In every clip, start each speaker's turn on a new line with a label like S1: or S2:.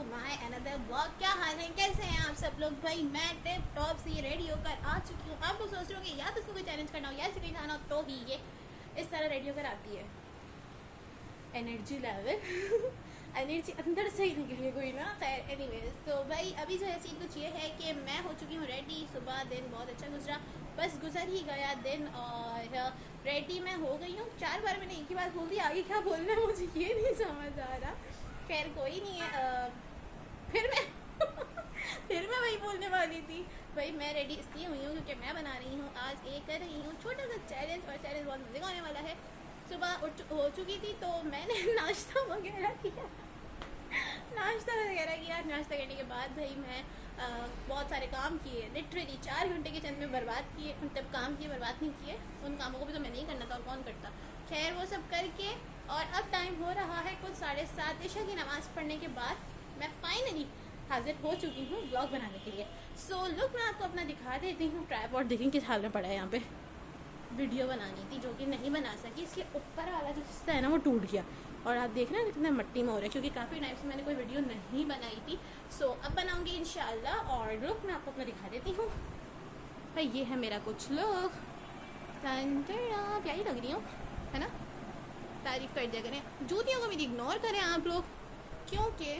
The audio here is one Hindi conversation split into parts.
S1: My another vlog. क्या हाल है, कैसे हैं आप सब लोग? भाई मैं टिप टॉप से रेडी होकर आ चुकी हूँ। आप लोग सोच रहे होंगे या तो इसको कोई चैलेंज करना हो या इसे कहीं जाना हो, तो ही ये इस तरह रेडी होकर आती है। एनर्जी लेवल एनर्जी अंदर से ही निकली है कोई ना। खैर एनीवेज, तो भाई अभी जो है सीन कुछ ये है कि मैं हो चुकी हूँ रेडी। सुबह दिन बहुत अच्छा गुजरा, बस गुजर ही गया दिन और रेडी मैं हो गई हूँ। 4 बार मैंने एक ही बात बोल दी, आगे क्या बोलना है मुझे ये नहीं समझ आ रहा। खैर कोई नहीं है। फिर मैं फिर मैं वही बोलने वाली थी। भाई मैं रेडी इसलिए हुई हूँ क्योंकि मैं बना रही हूँ, आज एक कर रही हूँ छोटा सा चैलेंज, और चैलेंज बहुत मजे का होने वाला है। सुबह उठ हो चुकी थी तो मैंने नाश्ता वगैरह किया। नाश्ता करने के बाद भाई मैं बहुत सारे काम किए, लिटरली 4 घंटे किचन में बर्बाद किए। मतलब काम किए, बर्बाद नहीं किए। उन कामों को भी तो मैं नहीं करना था, और कौन करता। खैर वो सब करके और अब टाइम हो रहा है कुछ 7:30 ईशा की नमाज़ पढ़ने के बाद मैं फाइनली हाजिर हो चुकी हूँ ब्लॉग बनाने के लिए। सो लुक मैं आपको अपना दिखा देती हूँ। ट्राइपॉड देखें किस हाल में पड़ा है। यहाँ पे वीडियो बनानी थी जो कि नहीं बना सकी, इसके ऊपर वाला जो हिस्सा है ना वो टूट गया, और आप देख रहे हैं कितना मिट्टी में हो रहा है, क्योंकि काफ़ी टाइम से मैंने कोई वीडियो नहीं बनाई थी। सो अब बनाऊंगी इंशाल्लाह। और रुक मैं आपको अपना दिखा देती हूँ। भाई ये है मेरा कुछ लोग, प्यारी लग रही हूँ, है ना? तारीफ कर दिया करें, जूतियों को मेरी इग्नोर करें आप लोग, क्योंकि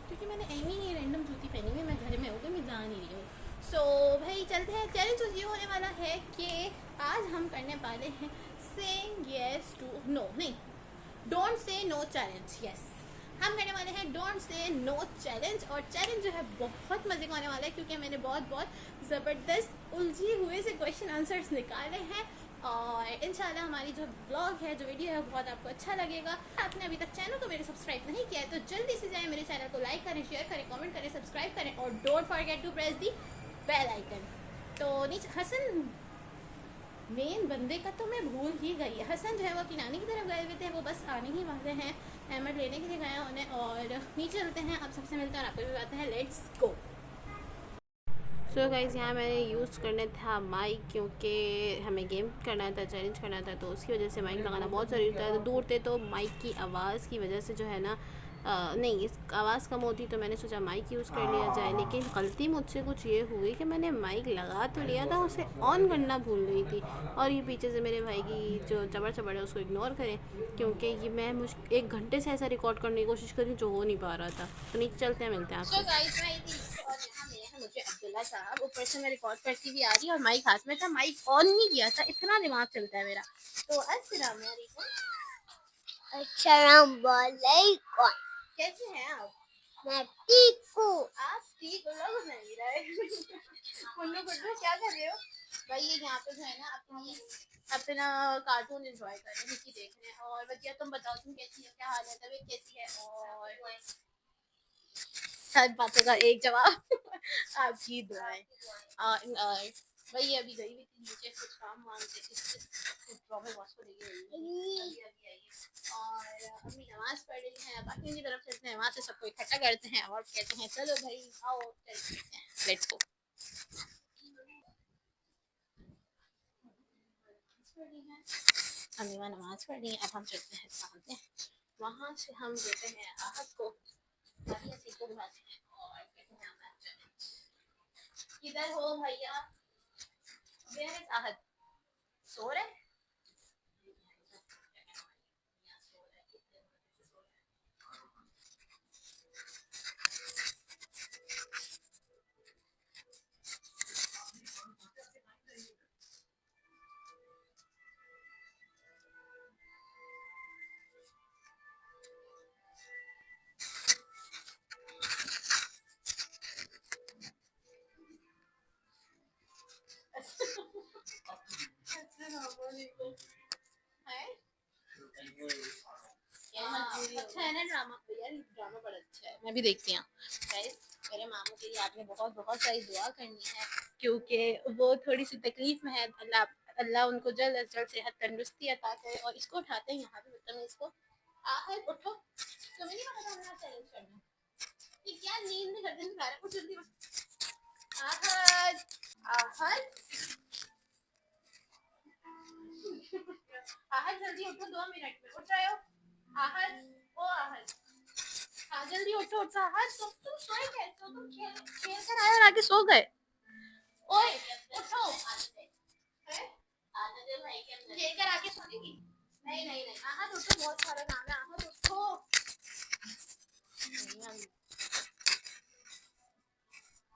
S1: क्योंकि मैंने एमी ही रैंडम जूती पहनी हुई, मैं घर में होकर मैं जा नहीं रही हूँ। सो भाई चलते हैं। चैलेंज ये होने वाला है कि आज हम करने वाले हैं सेइंग यस टू नो, नहीं, don't say no challenge. Yes, हम करने वाले हैं डोंट से नो चैलेंज। और चैलेंज जो है बहुत मजे का होने वाला है, क्योंकि मैंने बहुत ज़बरदस्त उलझे हुए से क्वेश्चन आंसर्स निकाले हैं। और इंशाल्लाह हमारी जो ब्लॉग है, जो वीडियो है, बहुत आपको अच्छा लगेगा। आपने अभी तक चैनल को मेरे सब्सक्राइब नहीं किया है तो जल्दी से जाएं, मेरे चैनल को लाइक करें, शेयर करें, कमेंट करें, सब्सक्राइब करें, और don't forget to press the bell icon. तो नीचे हसन, मेन बंदे का तो मैं भूल ही गई। हसन जो है वो अपनी नानी की तरफ गए हुए थे, वो बस आने ही वाले हैं, अहमद लेने के लिए गए उन्हें। और नीचे चलते हैं, आप सबसे मिलते हैं और आपको भी बताते हैं। Let's go. सो गाइज़, यहाँ मैंने यूज़ करने था माइक, क्योंकि हमें गेम करना था, चैलेंज करना था, तो उसकी वजह से माइक लगाना बहुत ज़रूरी था। तो दूर थे तो माइक की आवाज़ की वजह से जो है ना, नहीं, इस आवाज़ कम होती तो मैंने सोचा माइक यूज़ कर लिया जाए। लेकिन गलती मुझसे कुछ ये हुई कि मैंने माइक लगा तो लिया था, उसे ऑन करना भूल गई थी। और ये पीछे से मेरे भाई की जो चबड़ चबड़ है उसको इग्नोर करें, क्योंकि ये मैं 1 घंटे से ऐसा रिकॉर्ड करने की कोशिश कर रही हूँ जो हो नहीं पा रहा था। तो नीचे चलते हैं, मिलते हैं आपसे। मुझे अब्दुल्ला साहब, ऊपर से मैं रिकॉर्ड करती हुई आ रही और माइक हाथ में था, माइक ऑन नहीं किया था, इतना दिमाग चलता है मेरा। तो अस्सलाम वालेकुम।
S2: अस्सलाम वालेकुम।
S1: कैसे हैं आप?
S2: मैं ठीक हूँ।
S1: आप ठीक हो? लोग नहीं रहे कुल्लू गुड्डू क्या कर रहे हो? भाई ये यहाँ पे जो है ना अपना कार्टून एंजॉय कर रहे हैं, मिक्की देख रहे हैं। और बच्चिया तुम बताओ, तुम कैसी हो, क्या हाल है, तबीयत कैसी है? और सब बातों का एक जवाब आपकी दुआएं। वही अभी गई हुई थी नीचे कुछ काम वाम से, इस ड्रॉवर वॉश को लेके गई हुई अभी अभी आई है। और अम्मी नमाज पढ़ रही हैं। बाकी की तरफ चलते हैं, वहाँ से सबको इकट्ठा करते हैं और कहते हैं चलो भाई आओ चलते हैं, लेट्स गो। अम्मी वहाँ नमाज पढ़ रही हैं, अब हम चलते हैं सामने। वहाँ से हम देते हैं आहत को, को बुलाते हैं और कहते हैं किधर हो भैया? वेयर इज आहत? सो रहे? अच्छा है ना ड्रामा? यार ड्रामा बड़ा अच्छा है, मैं भी देखती हूँ। मेरे मामू के लिए आपने बहुत बहुत सारी दुआ करनी है, क्योंकि वो थोड़ी सी तकलीफ में है। अल्लाह अल्लाह उनको जल्द अज जल्द सेहत तंदुरुस्ती अता करे। और इसको उठाते हैं यहाँ पे, मतलब इसको आहत उठो, तुम्हें नहीं पता था हमारा चैलेंज करना? ये क्या नींद में गर्दन उठा रहा है? कुछ जल्दी आहत, आहत आहत जल्दी उठो, 2 मिनट में उठ रहे हो? आहत, ओ आहत, जल्दी उठो उठो। हाँ तुम सोए कैसे हो? तुम खेल कर आए और आके सो गए। ओए उठो। खेल कर आके सोएगी? नहीं नहीं नहीं, आहत उठो, बहुत सारा काम है। आहत उठो,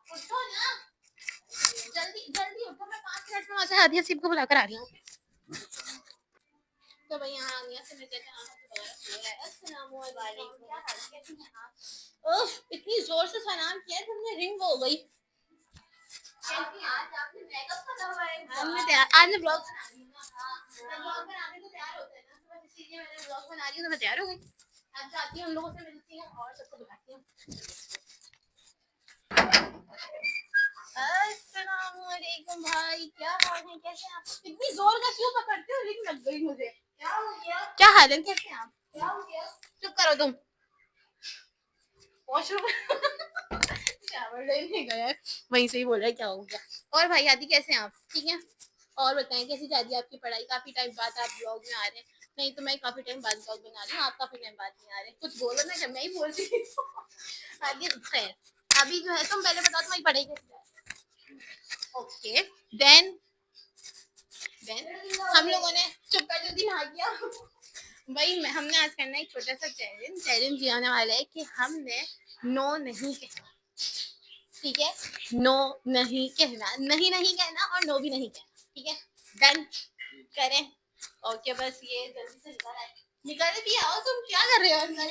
S1: उठो ना, जल्दी जल्दी उठो। मैं 5 मिनट में वहां से हादिया सिप को बुला कर आ रही हूँ। तो भाई यहाँ आनिया से मिलते थे। अस्सलाम वालेकुम, क्या हाल है, कैसी हैं आप? ओह इतनी जोर से सलाम किया तुमने, रिंग हो गई। आज आपने मेकअप करा हुआ है। आज मैं ब्लॉग बना रही हूँ ना। ब्लॉग बनाने तो तैयार होते हैं ना, तो बस इसीलिए मैंने ब्लॉग बना रही हूँ, तो मैं तैयार हो गई। अब जाती हूँ, उन लोगों से मिलती हूँ और सबको बुलाती हूँ। अस्सलाम वालेकुम भाई, क्या हाल है, कैसे हैं आप? इतनी जोर का क्यों पकड़ते हो? रिंग लग गई मुझे। क्या हो गया? क्या हाल है, कैसे हैं आप? क्या हो गया? चुप करो तुम। वॉशरूम शावर लेने गया है, वहीं से ही बोल रहा है क्या हो गया। और भाई आदि कैसे हैं आप? ठीक है। और बताएं कैसी जा रही है आपकी पढ़ाई? काफी टाइम बाद आप ब्लॉग में आ रहे हैं। नहीं तो मैं काफी टाइम बाद ब्लॉग बना रही हूँ, आप काफी टाइम बाद नहीं आ रहे। कुछ बोलो ना, जब मैं ही बोल रही हूँ। आदि खैर, अभी जो है तुम पहले बताओ तुम्हारी पढ़ाई कैसी जा रही है? ओके देन हम लोगों ने चुप कर जल्दी नहा लिया। भाई हमने आज करना एक छोटा सा चैलेंज ये आने वाला है कि हमने नो नहीं कहना। ठीक है, नो नहीं कहना, नहीं नहीं कहना और नो भी नहीं कहना। ठीक है, डन करें? ओके बस ये जल्दी से निकल आए, निकल भी आओ। तुम क्या कर रहे हो अंदर?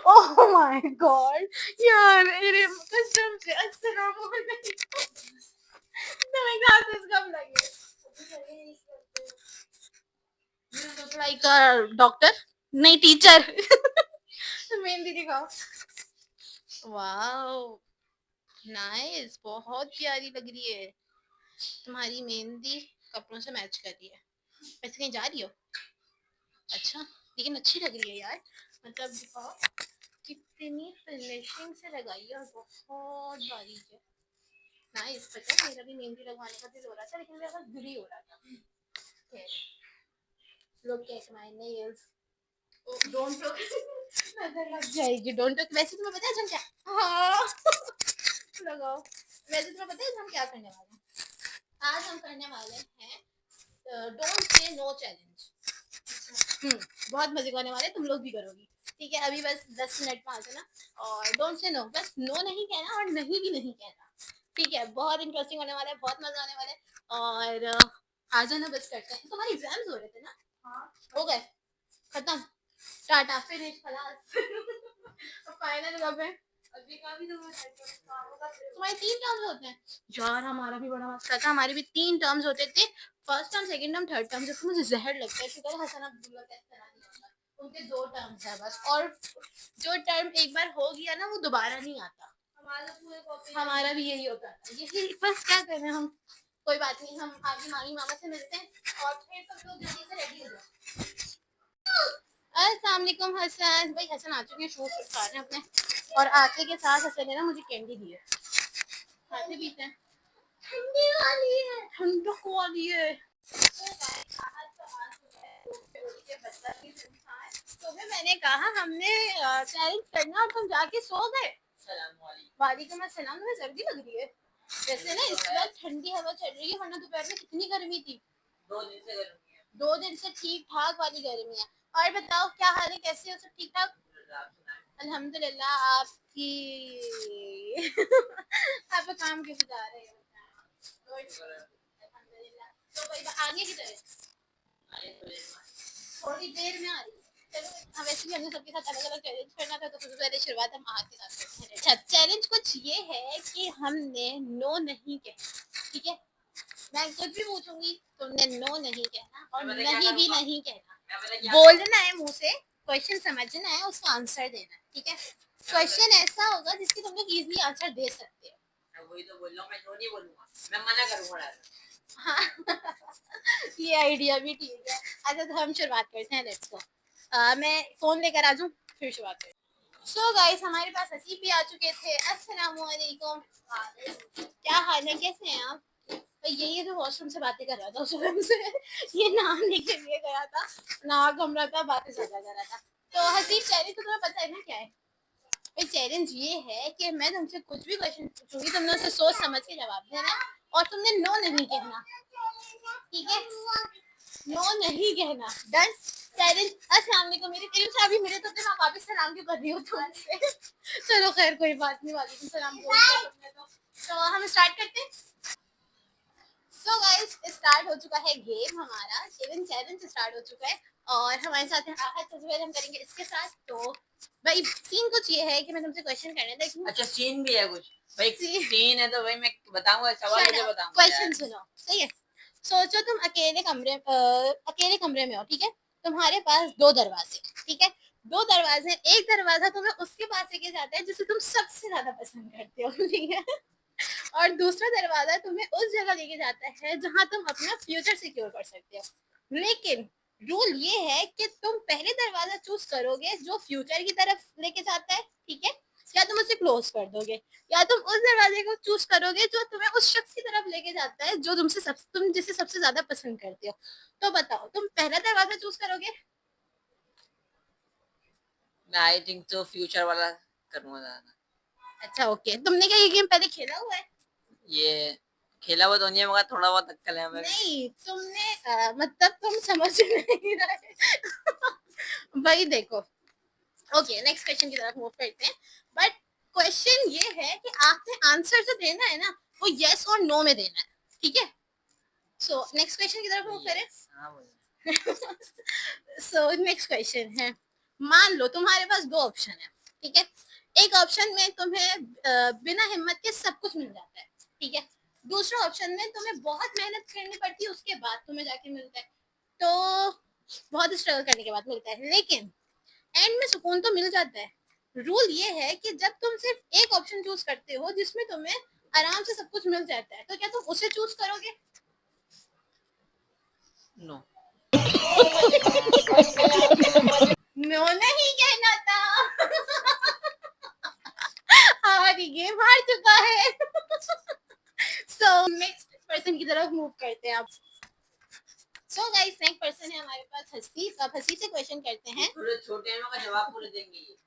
S1: ओह माय गॉड यार, मेरे कसम से अस्सलाम वालेकुम। तुम्हें क्लासेस कब लगे? You look like a doctor, नहीं टीचर। मेहंदी दिखाओ। वाओ नाइस, बहुत प्यारी लग रही है तुम्हारी मेहंदी, कपड़ों से मैच कर रही है। वैसे कहीं जा रही हो? अच्छा, लेकिन अच्छी लग रही है यार। मतलब दिखाओ कितनी फिनिशिंग से लगाई है, और बहुत बारीक है। नाइस। पता है मेरा भी मेहंदी लगवाने का दिल हो रहा था, लेकिन मेरा बस दिल ही हो रहा था। Look at my nails. Don't look, नजर लग जाएगी। Don't look. वैसे तुम्हें पता है हम क्या, हाँ लगाओ। वैसे तुम्हें पता है हम क्या करने वाले हैं? आज हम करने वाले हैं डोंट से नो चैलेंज। बहुत मजे करने वाले, तुम लोग भी करोगी। ठीक है, अभी बस 10 मिनट में आ जाना और डोंट से नो, बस नो नहीं कहना और नहीं भी नहीं कहना। ठीक है, बहुत इंटरेस्टिंग होने वाला है, बहुत मजा आने वाला है। और आ जाना, बस करते हैं। तुम्हारे एग्जाम्स हो रहे थे ना? हाँ हो गए, खत्म, टाटा फिनिश खलास। फाइनल कब है? अभी का भी तो तुम्हारे 3 टर्म्स होते हैं यार। हमारा भी बड़ा मसला था, हमारे भी 3 टर्म्स होते थे, first term, second term, third term. जब मुझे जहर लगता है, शुक्र है हसन अब्दुल्ला टेस्ट करा नहीं होता, उनके 2 टर्म्स है बस। और जो टर्म एक बार हो गया ना, वो दोबारा नहीं आता। हमारा भी यही होता है, यही बस। क्या करें हम, कोई बात नहीं, हम आगे मामी मामा से मिलते हैं और फिर सब लोग जल्दी से रेडी हो जाओ। अस्सलाम वालेकुम हसन भाई। हसन आ चुके हैं, शूज उठा रहे हैं अपने, और आते के साथ हसन ने ना मुझे कैंडी दी है। आते पीते हैं, ठंडी वाली है, ठंडक वाली है। तो फिर मैंने कहा हमने चैलेंज करना, और तुम जाके सो गए। वालेकुम अस्सलाम। तुम्हें सर्दी लग रही है? वैसे ना इस वक्त ठंडी हवा चल रही है, वरना दोपहर में कितनी गर्मी थी। 2 दिन से ठीक ठाक वाली गर्मी है। और बताओ क्या हाल है, कैसे हो, सब ठीक ठाक? अल्हम्दुलिल्लाह। आपकी आप काम के बता रहे हो? अल्हम्दुलिल्लाह। तो भाई आगे की तरफ थोड़ी देर में आ रही है। चलो हम वैसे भी हमने सबके साथ अलग अलग चैलेंज करना था, तो सबसे पहले शुरुआत हम आज के साथ करते हैं। अच्छा, चैलेंज कुछ ये है कि हमने नो नहीं कहना। ठीक है, मैं कुछ भी पूछूंगी, तुमने नो नहीं कहना और नहीं भी नहीं कहना। बोलना है मुंह से, क्वेश्चन समझना है, उसका आंसर देना है। ठीक है, क्वेश्चन ऐसा होगा जिसके तुम लोग इजीली आंसर दे सकते हो। वही तो बोल रहा हूं, मैं नो नहीं बोलूंगा, मैं मना करूंगा। हाँ ये आइडिया भी ठीक है। अच्छा तो हम शुरुआत करते हैं, लेट्स गो। मैं फोन लेकर आ जाऊं, फिर शुरुआत करते। सो गाइस, हमारे पास हसीब भी आ चुके थे। अस्सलाम वालेकुम। क्या हाल है, कैसे हैं आप? तो ये जो वॉशरूम से बातें कर रहा था उस वक्त से ये नाम लेके लिए गया था, नाक घूम रहा था, बातें ज्यादा कर रहा था। तो हसीब चैलेंज तो तुम्हें पता है ना क्या है? भाई चैलेंज ये है कि मैं तुमसे कुछ भी क्वेश्चन पूछूंगी, तुमने उसे सोच समझ के जवाब देना और तुमने नो नहीं कहना, ठीक है? नो नहीं कहना, डन? चैलेंज। अस्सलाम वालेकुम, मेरे करीब से अभी मेरे तो मैं वापस सलाम क्यों कर रही हूँ तुमसे? चलो खैर कोई बात नहीं, वालेकुम सलाम बोल दिया तुमने तो हम स्टार्ट करते हैं। सो गाइस स्टार्ट हो चुका है गेम हमारा, इवन चैलेंज स्टार्ट हो चुका है और हमारे साथ हैं आहत। सबसे पहले हम करेंगे इसके साथ। तो भाई सीन कुछ ये है कि मैं तुमसे क्वेश्चन करने था।
S3: अच्छा सीन भी है कुछ भाई?
S1: सी-
S3: सीन है तो भाई मैं बताऊंगा, सवाल मुझे बताऊंगा
S1: क्वेश्चन सुनो, सही है? सोचो तुम अकेले कमरे में हो, ठीक है? तुम्हारे पास दो दरवाजे, ठीक है? दो दरवाजे, एक दरवाजा तुम्हें उसके पास लेके जाता है जिसे तुम सबसे ज्यादा पसंद करते हो, ठीक है? और दूसरा दरवाजा तुम्हें उस जगह लेके जाता है जहां तुम अपना फ्यूचर सिक्योर कर सकते हो। लेकिन रूल ये है कि तुम पहले दरवाजा चूज करोगे जो फ्यूचर की तरफ लेके जाता है, ठीक है? या तुम उसे क्लोज कर दोगे, या तुम उस दरवाजे को चूज करोगे जो तुम्हें उस शख्स की तरफ लेके जाता है जो तुम जिसे सबसे ज्यादा पसंद करते हो। तो बताओ तुम पहला दरवाजा चूज करोगे?
S3: मैं आई थिंक तो फ्यूचर वाला करूंगा।
S1: अच्छा ओके, तुमने क्या ये गेम पहले खेला हुआ है?
S3: ये खेला हुआ तो नहीं है मगर थोड़ा बहुत अक्कल है हमें।
S1: नहीं तुमने मतलब तुम समझ नहीं रहे भाई देखो, ओके नेक्स्ट क्वेश्चन की तरफ मूव करते हैं। बट क्वेश्चन ये है कि आपने आंसर जो देना है ना वो यस और नो में देना है, ठीक है? सो नेक्स्ट क्वेश्चन की तरफ मूव करें। सो नेक्स्ट क्वेश्चन है, मान लो तुम्हारे पास दो ऑप्शन है, ठीक है? एक ऑप्शन में तुम्हें बिना हिम्मत के सब कुछ मिल जाता है, ठीक है? दूसरा ऑप्शन में तुम्हें बहुत मेहनत करनी पड़ती है, उसके बाद तुम्हें जाके मिलता है। तो बहुत स्ट्रगल करने के बाद मिलता है, लेकिन एंड में सुकून तो मिल जाता है। रूल ये है कि जब तुम सिर्फ एक ऑप्शन चूज करते हो जिसमें तुम्हें आराम से सब कुछ मिल जाता है, तो क्या तुम उसे चूज करोगे?
S3: नो।
S1: नो नहीं कहना था हमारी गेम हार चुका है सो नेक्स्ट पर्सन की तरफ मूव करते हैं आप। सो गाइस नेक्स्ट पर्सन है हमारे पास हसीब। अब हसीब से क्वेश्चन करते हैं।
S3: थोड़े छोटे हैं मगर जवाब पूरे देंगे ये।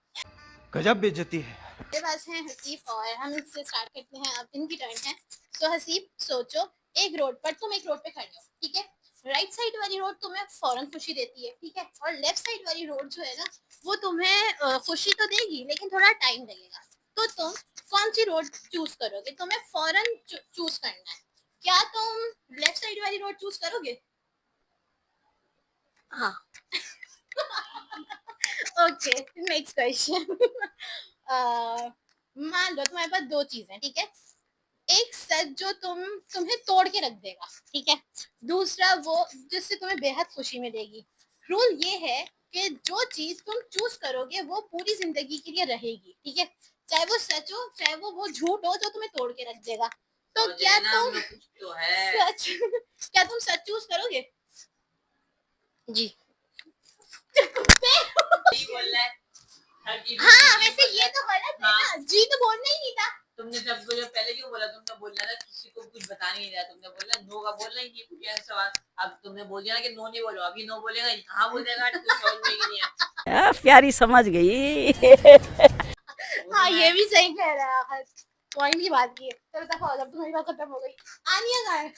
S4: गजब बेइज्जती है।
S1: मेरे पास है हसीब और हम इससे स्टार्ट करते हैं। अब इनकी टर्न है। सो हसीब सोचो, एक रोड पर तुम एक रोड पे खड़े हो, ठीक है? राइट साइड वाली रोड तुम्हें फौरन खुशी देती है, ठीक है? और लेफ्ट साइड वाली रोड जो है ना वो तुम्हें खुशी तो देगी लेकिन थोड़ा टाइम लगेगा। तो तुम कौन सी रोड चूज करोगे? तुम्हें फौरन चूज करना है। क्या तुम लेफ्ट साइड वाली रोड चूज करोगे?
S3: हाँ।
S1: ओके नेक्स्ट क्वेश्चन मान लो तुम्हारे पास दो चीजें, ठीक है? एक सच जो तुम्हें तोड़ के रख देगा, ठीक है? दूसरा वो जिससे तुम्हें बेहद खुशी मिलेगी। रूल ये है कि जो चीज तुम चूज करोगे वो पूरी जिंदगी के लिए रहेगी, ठीक है? चाहे वो सच हो चाहे वो झूठ हो जो तुम्हें तोड़ के रख देगा। तो क्या तुम
S3: कुछ तो है।
S1: सच क्या तुम सच चूज करोगे?
S3: जी। बोल रहा है।
S1: हाँ वैसे ये तो गलत है ना, जी तो बोलना ही नहीं था।
S3: तुमने जब मुझे पहले क्यों बोला? तुमने बोलना था किसी को कुछ बताने नहीं दिया, तुमने बोला नो का बोलना ही नहीं कुछ ऐसा सवाल। अब तुमने बोल दिया ना कि नो नहीं बोलो, अभी नो बोलेगा कहाँ बोलेगा कुछ समझ में ही नहीं है।
S5: प्यारी समझ गई
S1: हाँ ये भी सही कह रहा है, पॉइंट की बात की है। चलो दफा हो, जब तुम्हारी बात खत्म हो गई। आनिया कहाँ है?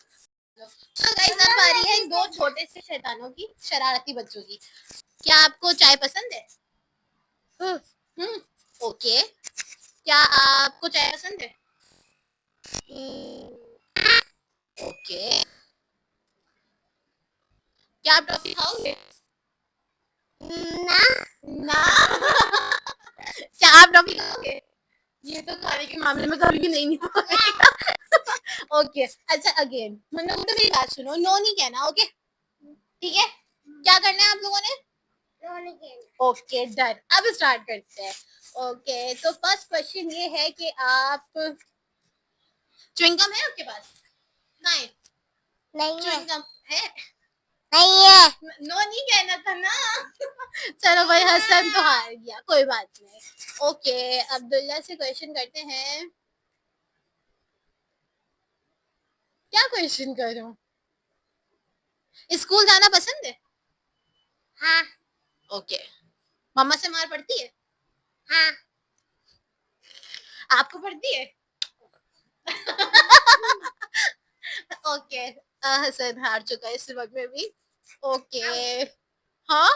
S1: तो गाइस अब बारी है दो छोटे से शैतानों की, शरारती बच्चों की। क्या आपको चाय पसंद है? ओके। क्या आपको चाय पसंद है? ओके। क्या आप टॉफी खाओगे? ना ना क्या आप टॉफी खाओगे? ये तो खाने के मामले में कभी भी नहीं होगा ओके अच्छा अगेन मतलब तो मेरी बात सुनो, नो नहीं कहना, ओके? ठीक है, क्या करना है आप लोगों ने? Okay done. अब स्टार्ट करते हैं। ओके तो फर्स्ट क्वेश्चन ये है कि आप च्युइंगम है आपके पास? नहीं
S2: नहीं है,
S1: च्युइंगम है?
S2: नहीं है।
S1: नो नहीं कहना था ना चलो भाई हसन तो हार गया, कोई बात नहीं। ओके अब्दुल्ला से क्वेश्चन करते हैं। क्या क्वेश्चन कर रहा हूँ? स्कूल जाना पसंद है?
S2: हाँ
S1: ओके। मम्मा से मार पड़ती है?
S2: हाँ
S1: आपको पड़ती है? ओके। हसन हार चुका है इस वक्त में भी। ओके। हाँ,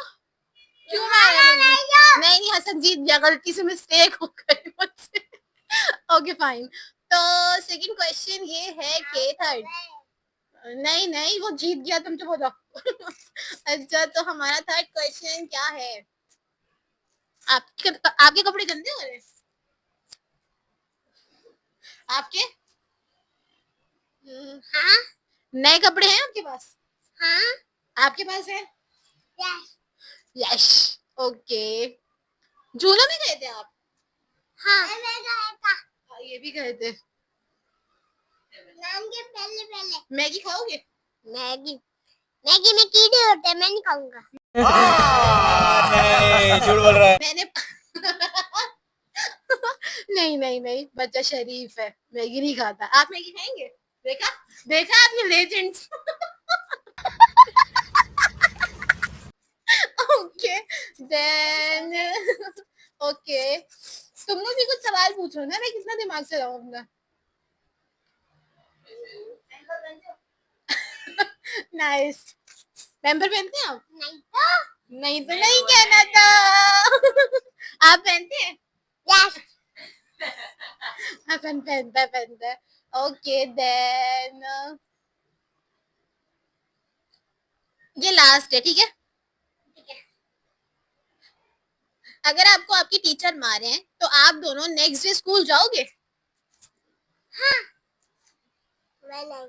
S1: क्यों मारा मुझे? नहीं नहीं, हसन जीत गया, गलती से मिस्टेक हो गई मुझसे। Okay fine. तो सेकंड क्वेश्चन ये है कि थर्ड, नहीं नहीं वो जीत गया, तुम तो बोलो। अच्छा, तो हमारा थर्ड क्वेश्चन क्या है? आपके कपड़े गंदे हो रहे हैं? आपके
S2: हाँ
S1: नए कपड़े हैं आपके पास?
S2: हाँ
S1: आपके पास है?
S2: Yes
S1: yes. ओके। झूलों में गए थे आप?
S2: हाँ मैं गया था
S1: हाँ, ये भी गए थे।
S2: नाम के पहले पहले
S1: मैगी खाओगे?
S2: मैगी मैगी में कीड़े होते हैं, मैं नहीं खाऊंगा।
S4: नहीं झूठ बोल रहा है।
S1: मैंने नहीं नहीं नहीं, बच्चा शरीफ है, मैगी नहीं खाता। आप मैगी खाएंगे? देखा, देखा आपने लेजेंड्स। ओके देन, ओके तुम लोग भी कुछ सवाल पूछो ना, मैं कितना दिमाग चलाऊं अपना। नाइस। पैम्पर पहनते हैं आप?
S2: नहीं तो
S1: नहीं तो नहीं कहना था। आप पहनते हैं?
S2: यस
S1: हसन पहनता है, पहनता है। ओके देन, ये लास्ट है, ठीक है? अगर आपको आपकी टीचर मारे हैं तो आप दोनों नेक्स्ट डे स्कूल जाओगे?
S2: मैं नहीं।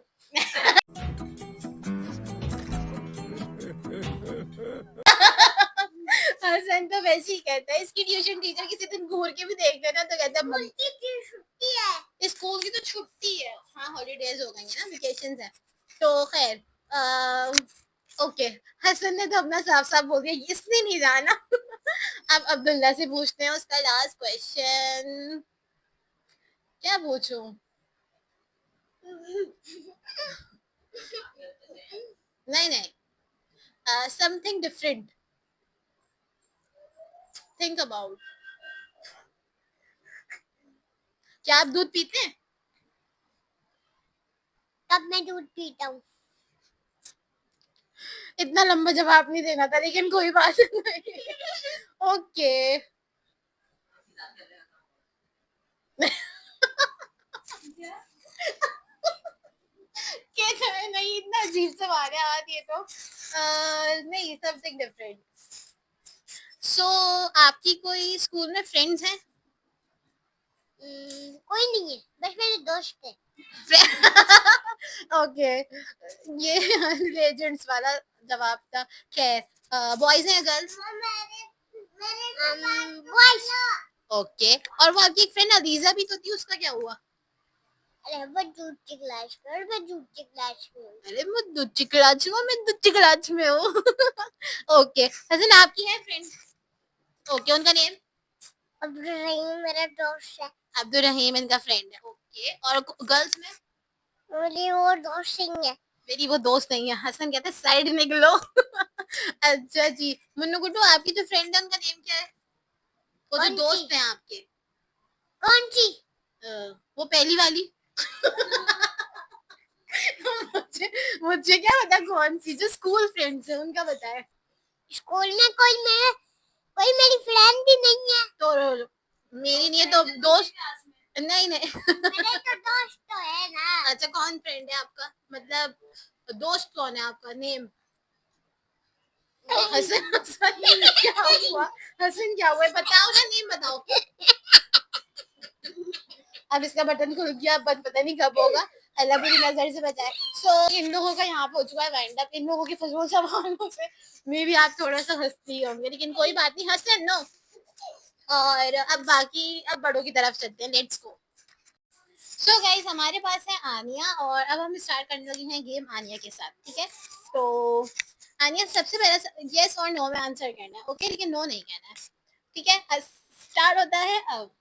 S1: हसन तो वैसे ही कहता है, इसकी ट्यूशन टीचर किसी दिन घूर के भी देख लेना तो कहता है
S2: स्कूल की छुट्टी है।
S1: स्कूल की तो छुट्टी है। हाँ, हॉलीडेज हो गई है ना, वेकेशंस है। तो खैर, ओके, हसन ने तो अपना साफ साफ बोल दिया, इसने नहीं जाना। अब अब्दुल्ला से पूछते हैं उसका लास्ट क्वेश्चन। क्या पूछूं? नहीं नहीं, समथिंग डिफरेंट, थिंक अबाउट। क्या आप दूध पीते हैं?
S2: तब मैं दूध पीता हूँ।
S1: इतना लंबा जवाब नहीं देना था, लेकिन कोई बात नहीं। ओके। कहते हैं नहीं, इतना अजीब सवाल है आज ये तो। नहीं, समथिंग डिफरेंट। सो आपकी कोई स्कूल में फ्रेंड्स हैं?
S2: कोई नहीं है, बस मेरे दोस्त है।
S1: ओके, ये लेजेंड्स वाला जवाब था। खैर, बॉयज हैं गर्ल्स?
S2: बॉयज।
S1: ओके, और वो आपकी एक फ्रेंड अदीजा भी तो थी, उसका क्या हुआ?
S2: अरे वो दूसरी क्लास में और मैं दूसरी क्लास में हूँ।
S1: अरे मैं दूसरी क्लास में हूँ, मैं दूसरी क्लास में हूँ। ओके, हसन आपकी है फ्रेंड? ओके, उनका नेम?
S2: अब्दुल रहीम मेरा दोस्त है।
S1: अब्दुल रहीम इनका फ्रेंड है। ओके, और गर्ल्स में?
S2: मेरी वो दोस्त सिंह है।
S1: मेरी वो दोस्त नहीं है। हसन कहते साइड निकलो। अच्छा जी, मुन्नू गुड्डू आपकी जो फ्रेंड है उनका नेम क्या है? वो जो
S2: कौन
S1: दोस्त
S2: सी?
S1: है आपके?
S2: कौन सी?
S1: वो पहली वाली। मुझे मुझे क्या पता कौन सी, जो स्कूल फ्रेंड्स है उनका बताए।
S2: स्कूल में कोई मेरी फ्रेंड भी नहीं है।
S1: तो मेरी नहीं है तो दोस्त? नहीं नहीं।
S2: मेरे तो दोस्त तो है ना।
S1: अच्छा, कौन फ्रेंड है आपका, मतलब दोस्त कौन है आपका? नेम? हसन, हसन क्या हुआ? हसन क्या हुआ, बताओ ना, नेम बताओ। अब इसका बटन खुल गया, अब पता नहीं कब होगा, अल्लाह बुरी नजर से बचाए। सो इन लोगों का यहाँ पे हो चुका है वाइंड अप। इन लोगों के फजूल सवालों से मे भी आप थोड़ा सा हंसती होंगे, लेकिन कोई बात नहीं, हसन नो। और अब बाकी, अब बड़ों की तरफ चलते हैं, लेट्स गो। सो गाइज, हमारे पास है आनिया, और अब हम स्टार्ट करने लगे हैं गेम आनिया के साथ, ठीक है? तो आनिया, सबसे पहले यस और नो में आंसर करना है, ओके? लेकिन नो नहीं कहना है, ठीक है? स्टार्ट होता है अब।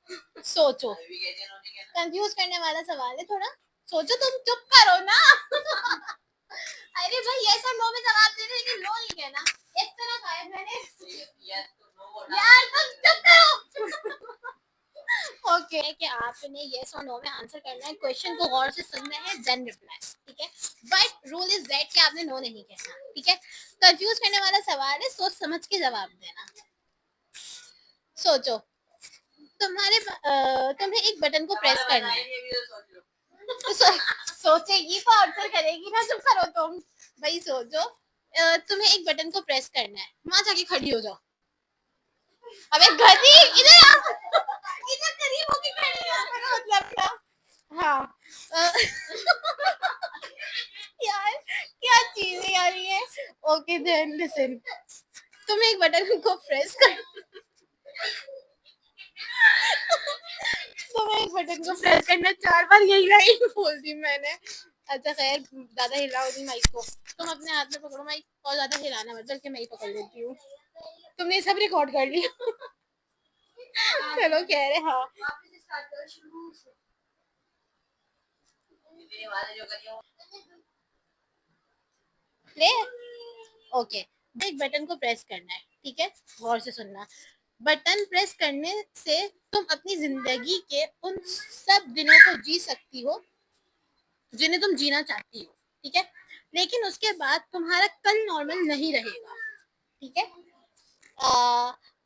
S1: सोचो, कंफ्यूज करने वाला सवाल है थोड़ा, सोचो, तुम चुप करो ना। अरे भाई यस और नो में जवाब दे रहे कि नो नहीं कहना, इस तरह का है मैंने।
S3: यस तो नो बोला।
S1: यार तुम चुप करो। ओके कि आपने यस और नो में आंसर करना है, क्वेश्चन को गौर से सुनना है, देन रिप्लाई, ठीक है। बट रूल इज दैट कि आपने नो नहीं कहना, ठीक है। कंफ्यूज करने वाला सवाल है, सोच समझ के जवाब देना। सोचो, तुम्हें एक बटन को प्रेस करना है। सोचेगी तो आंसर करेगी ना, चुप करो तुम। भाई सोचो, तुम्हें एक बटन को प्रेस करना है, वहां जाके खड़ी हो जाओ। अबे गधी, इधर आ, इधर करीब होके खड़ी हो, मेरा मतलब क्या। हाँ यार क्या चीजें आ रही है। ओके देन लिसन, तुम एक बटन को प्रेस कर, तुम्हें एक बटन को प्रेस करना 4 बार, यही लाइन बोल दी मैंने। अच्छा खैर, ज्यादा हिलाओ नहीं माइक को, तुम अपने हाथ में पकड़ो माइक, और ज्यादा हिलाना मत, बल्कि मैं ही पकड़ लेती हूँ। तुमने सब रिकॉर्ड कर लिया। चलो कह रहे हाँ। ले ओके, एक बटन को प्रेस करना है, ठीक है, गौर से सुनना। बटन प्रेस करने से तुम अपनी जिंदगी के उन सब दिनों को जी सकती हो जिन्हें तुम जीना चाहती हो, ठीक है। लेकिन उसके बाद तुम्हारा कल नॉर्मल नहीं रहेगा, ठीक है।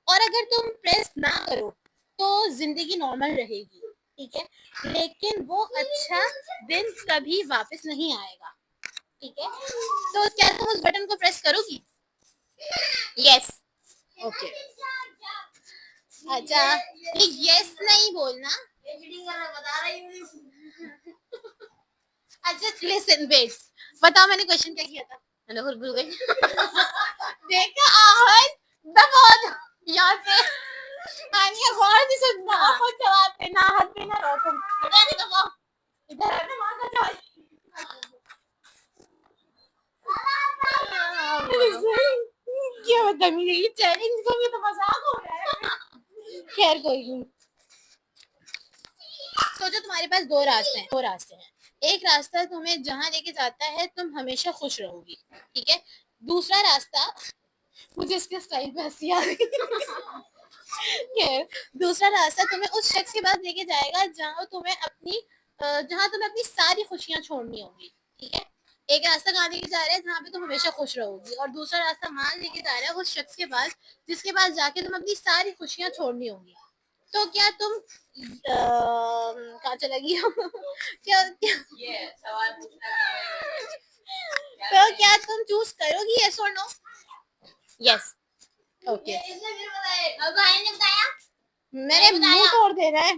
S1: और अगर तुम प्रेस ना करो तो जिंदगी नॉर्मल रहेगी, ठीक है, लेकिन वो अच्छा दिन कभी वापस नहीं आएगा, ठीक है। तो क्या तुम उस बटन को प्रेस करोगी? Yes okay. अच्छा यस नहीं बोलना। अच्छा लिसन वेट, बताओ मैंने क्वेश्चन क्या किया था? मैंने खुद भूल गई। देखा आहन दबा यहाँ से। आनिया गौर से सुनना, खुद जवाब देना, हाथ पे ना रहो तुम। हटा दे दबा, इधर आना, वहां का जाओ। क्या बदतमीजी, ये चैलेंज को भी तो मजाक हो रहा है। खैर कोई नहीं। सोचो तुम्हारे पास दो रास्ते हैं। एक रास्ता तुम्हें जहां लेके जाता है तुम हमेशा खुश रहोगी, ठीक है। दूसरा रास्ता, मुझे इसके स्टाइल पे हंसी आ रही है। दूसरा रास्ता तुम्हें उस शख्स के पास लेके जाएगा जहां तुम्हें अपनी सारी खुशियां छोड़नी होगी, ठीक है। एक रास्ता कहाँ लेके जा रहा है जहाँ पे तुम हमेशा खुश रहोगी, और दूसरा रास्ता वहां लेके जा रहा है उस शख्स के पास जिसके पास जाके तुम अपनी सारी खुशियां छोड़नी होगी। तो क्या तुम कहाँ चला गया?
S3: ये सवाल पूछना है।
S1: तो क्या तुम चूज करोगी यस और नो? Yes okay. मैंने मुंह तोड़ देना है।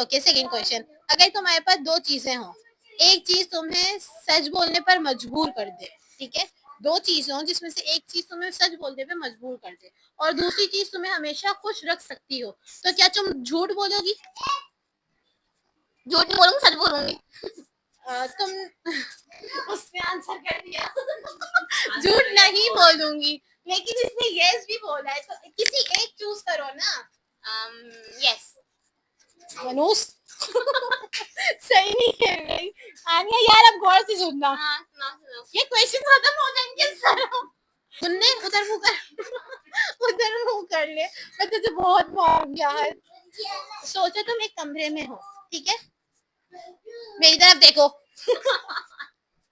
S1: ओके सेकंड क्वेश्चन, अगर तुम्हारे पास दो चीजें हो, एक चीज तुम्हें सच बोलने पर मजबूर कर दे, ठीक है, दो चीजें हो जिसमें से एक चीज तुम्हें सच बोलने पे मजबूर कर दे और दूसरी चीज तुम्हें हमेशा खुश रख सकती हो, तो क्या तुम झूठ बोलोगी? झूठ नहीं बोलूंगी, सच बोलूंगी। तुम उसने आंसर कर दिया। झूठ नहीं बोलूंगी, लेकिन इसने यस भी बोला है, तो किसी एक चूज करो ना। यस मनोज। सही नहीं है भाई। आनिया यार अब गौर से सुनना। हाँ, ये क्वेश्चन खत्म हो जाएंगे सर। सुनने उधर मुंह कर, उधर मुंह कर ले, मैं तुझे बहुत मारूंगी यार। सोचो तुम एक कमरे में हो, ठीक है, मेरी तरफ देखो।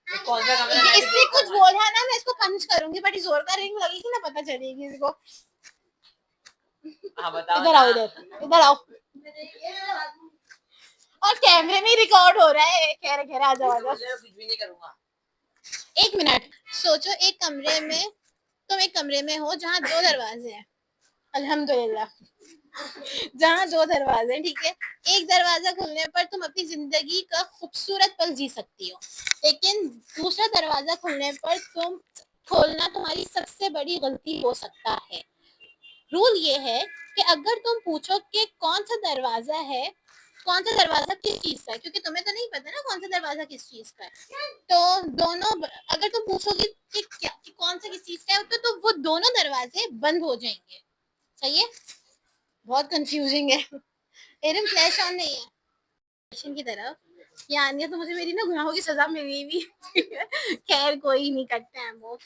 S3: कौन सा कमरा है?
S1: इसने कुछ बोला ना, मैं इसको पंच करूंगी, बड़ी जोर का रिंग लगेगी ना, पता चलेगी इसको।
S3: हाँ बताओ।
S1: इधर आओ, इधर आओ। और कैमरे में रिकॉर्ड हो रहा है। कह रहे आ जाओ, आ जाओ।
S3: कुछ भी नहीं करूंगा।
S1: एक मिनट, सोचो तुम एक कमरे में हो जहाँ दो दरवाजे हैं, अल्हम्दुलिल्लाह, जहाँ दो दरवाजे हैं, ठीक है। एक दरवाजा खुलने पर तुम अपनी जिंदगी का खूबसूरत पल जी सकती हो, लेकिन दूसरा दरवाजा खुलने पर खोलना तुम्हारी सबसे बड़ी गलती हो सकता है। रूल ये है कि अगर तुम पूछो कि कौन सा दरवाजा किस चीज का है, क्योंकि तुम्हें तो नहीं पता ना कौन सा दरवाजा किस चीज का है, तो दोनों, अगर तुम पूछोगे कि कौन सा किस चीज का है, तो वो दोनों दरवाजे बंद हो जाएंगे। सही है? बहुत कंफ्यूजिंग है। एरम फ्लैश ऑन नहीं है। क्वेश्चन की तरफ यानी तो मुझे मेरी ना गुनाहों की सजा मिली भी। खैर कोई नहीं, करते हैं वो।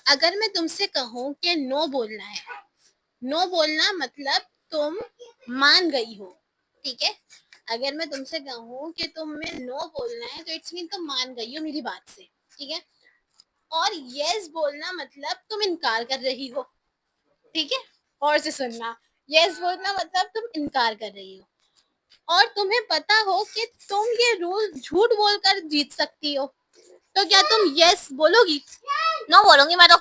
S1: अगर मैं तुमसे कहूँ कि नो बोलना है, नो बोलना मतलब तुम मान गई हो, ठीक है। अगर मैं तुमसे कहूँ कि तुम्हें नो बोलना है तो इट्स मीन तुम मान गई हो मेरी बात से, ठीक है। और यस बोलना मतलब तुम इनकार कर रही हो, ठीक है। और से सुनना, यस बोलना मतलब तुम इनकार कर रही हो और तुम्हें पता हो कि तुम ये रूल झूठ बोलकर जीत सकती हो, तो क्या तुम यस बोलोगी?
S2: नो बोलूंगी मैं तो।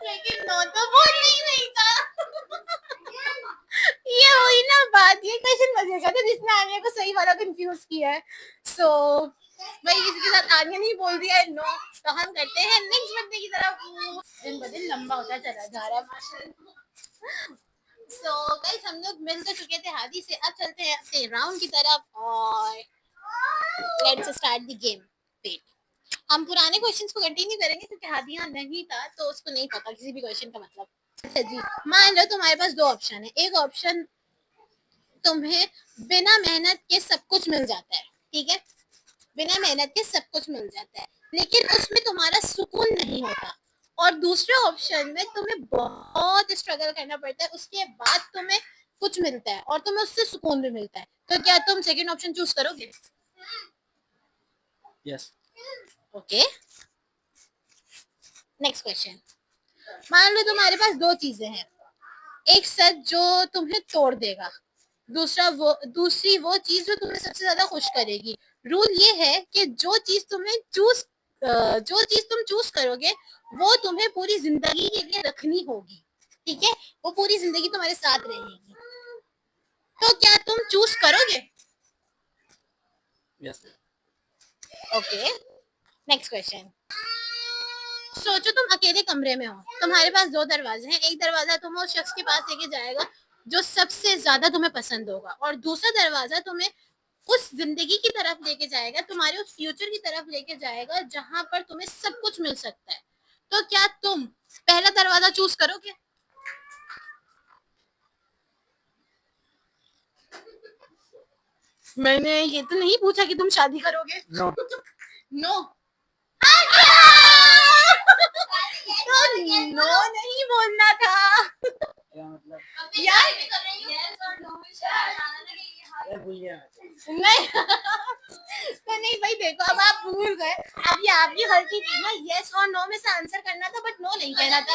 S1: लेकिन नो तो बोलना ही नहीं था। ये हुई ना बात, ये क्वेश्चन मजे का था जिसने आनिया को सही वाला कंफ्यूज किया है। सो भाई किसी के साथ आनिया नहीं बोल दिया है नो, तो हम करते हैं नेक्स्ट बंदे की तरफ। दिन ब दिन लंबा होता चला जा रहा है माशाल्लाह। सो गाइस हम लोग मिल तो चुके थे हादी से, अब चलते हैं अपने राउंड की तरफ और let's start the game. Wait, हम पुराने क्वेश्चंस को कंटिन्यू करेंगे क्योंकि हादी यहाँ नहीं था तो उसको नहीं पता किसी भी क्वेश्चन का मतलब। अच्छा जी, मान लो तुम्हारे पास दो ऑप्शन है। एक ऑप्शन तुम्हें बिना मेहनत के सब कुछ मिल जाता है, ठीक है, बिना मेहनत के सब कुछ मिल जाता है, लेकिन उसमें तुम्हारा सुकून नहीं होता। और दूसरे ऑप्शन में तुम्हें बहुत स्ट्रगल करना पड़ता है, उसके बाद तुम्हें कुछ मिलता है और तुम्हें उससे सुकून भी मिलता है। तो क्या तुम सेकंड ऑप्शन चूज करोगे?
S5: यस।
S1: Okay, next question. मान लो तुम्हारे पास दो चीजें हैं, एक सच जो तुम्हें तोड़ देगा, दूसरी वो चीज जो तुम्हें सबसे ज्यादा खुश करेगी। रूल ये है कि जो चीज तुम चूज करोगे वो तुम्हें पूरी जिंदगी के लिए रखनी होगी, ठीक है, वो पूरी जिंदगी तुम्हारे साथ रहेगी। तो क्या तुम चूज करोगे?
S5: यस।
S1: Okay, next question. सोचो तुम अकेले कमरे में हो, तुम्हारे पास दो दरवाजे हैं, एक दरवाजा तुम्हें उस शख्स के पास लेके जाएगा जो सबसे ज्यादा तुम्हें पसंद होगा और दूसरा दरवाजा तुम्हें उस जिंदगी की तरफ लेके जाएगा, तुम्हारे उस फ्यूचर की तरफ लेके जाएगा जहां पर तुम्हें सब कुछ मिल सकता है। तो क्या तुम पहला दरवाजा चूज करोगे? मैंने ये तो नहीं पूछा कि तुम शादी करोगे।
S5: नो।
S1: नो, तो नो नहीं बोलना था
S5: क्या मतलब?
S1: यार।
S5: भूल गया।
S1: नहीं तो नहीं भाई, देखो अब आप भूल गए, अब ये आपकी गलती थी ना, यस और नो में से आंसर करना था बट नो नहीं कहना था।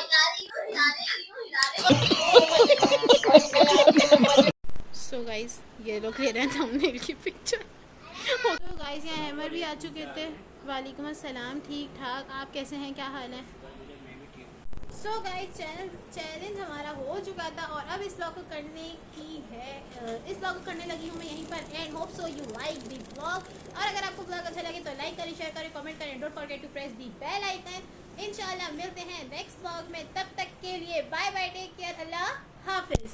S1: सो गाइस ये लोग ले रहे हैं थंबनेल की पिक्चर। तो गाइस यहाँ हैमर भी आ चुके थे। वालेकुम अस्सलाम, ठीक ठाक, आप कैसे हैं, क्या हाल है? सो गाइस चैलेंज हमारा हो चुका था और अब इस ब्लॉग को करने की है, इस ब्लॉग को करने लगी हूँ मैं यहीं पर। And hope so you like the blog, और अगर आपको ब्लॉग अच्छा लगे तो लाइक करें, शेयर करें, कमेंट करें, don't forget to press the bell icon. इंशाल्लाह मिलते हैं नेक्स्ट ब्लॉग में, तब तक के लिए बाय बाय, टेक केयर, अल्लाह हाफिज।